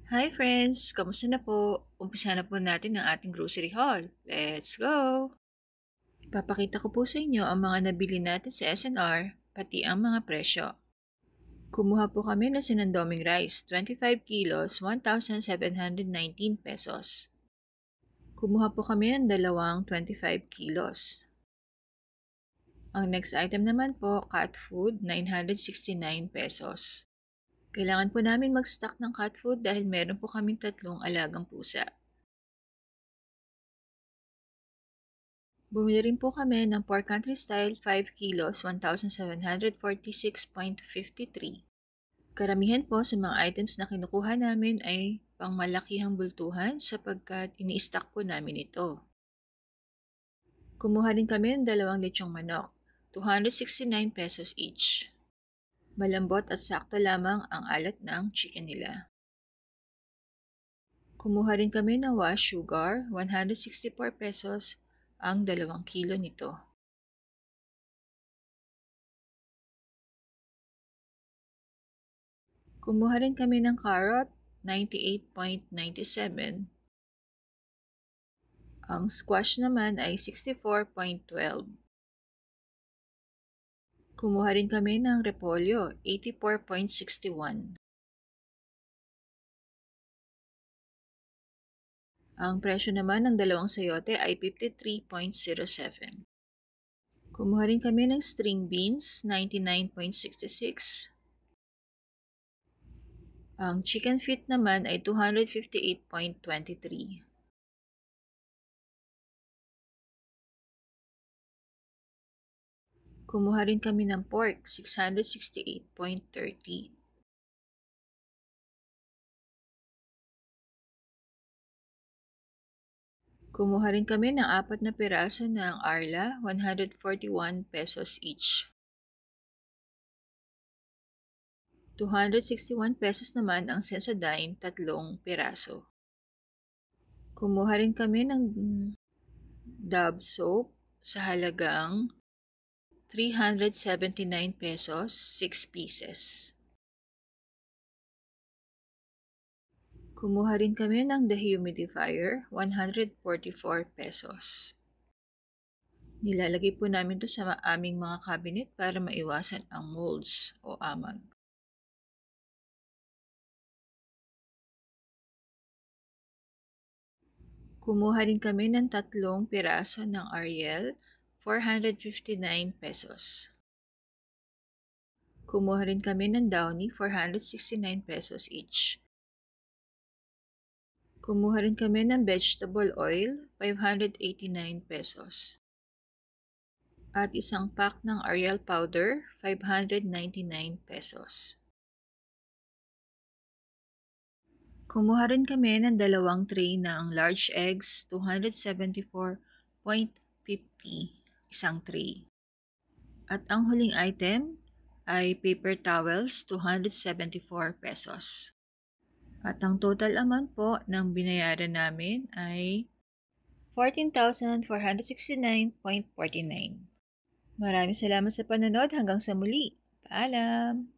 Hi friends! Kamusta na po? Umpisa na po natin ang ating grocery haul. Let's go! Papakita ko po sa inyo ang mga nabili natin sa S&R, pati ang mga presyo. Kumuha po kami ng sinandoming rice, 25 kilos, 1,719 pesos. Kumuha po kami ng dalawang 25 kilos. Ang next item naman po, cat food, 969 pesos. Kailangan po namin mag-stock ng cat food dahil meron po kaming 3 alagang pusa. Bumili rin po kami ng pork country style 5 kilos, 1,746.53. Karamihan po sa mga items na kinukuha namin ay pangmalakihang bultuhan sapagkat ini-stock po namin ito. Kumuha rin kami ng dalawang lechong manok, 269 pesos each. Malambot at sakto lamang ang alat ng chicken nila. Kumuha rin kami ng wash sugar, 164 pesos ang 2 kilo nito. Kumuha rin kami ng carrot, 98.97. Ang squash naman ay 64.12. Kumuha rin kami ng repolyo, 84.61. Ang presyo naman ng dalawang sayote ay 53.07. Kumuha rin kami ng string beans, 99.66. Ang chicken feet naman ay 258.23. Kumuha rin kami ng pork, 668.30. Kumuha rin kami ng 4 na piraso ng Arla, 141 pesos each. 261 pesos naman ang Sensodyne, 3 piraso. Kumuha rin kami ng Dove soap sa halagang 379 pesos, 6 pieces. Kumuha rin kami ng dehumidifier, 144 pesos. Nilalagay po namin ito sa aming mga cabinet para maiwasan ang molds o amag. Kumuha rin kami ng 3 piraso ng Ariel, 459 pesos. Kumuha rin kami ng Downy, 469 pesos each. Kumuha rin kami ng vegetable oil, 589 pesos. At isang pack ng Ariel powder, 599 pesos. Kumuha rin kami ng 2 tray ng large eggs, 274.50, isang tray. At ang huling item ay paper towels, 274 pesos. At ang total amount po ng binayaran namin ay 14,469.49. Maraming salamat sa panonood. Hanggang sa muli. Paalam!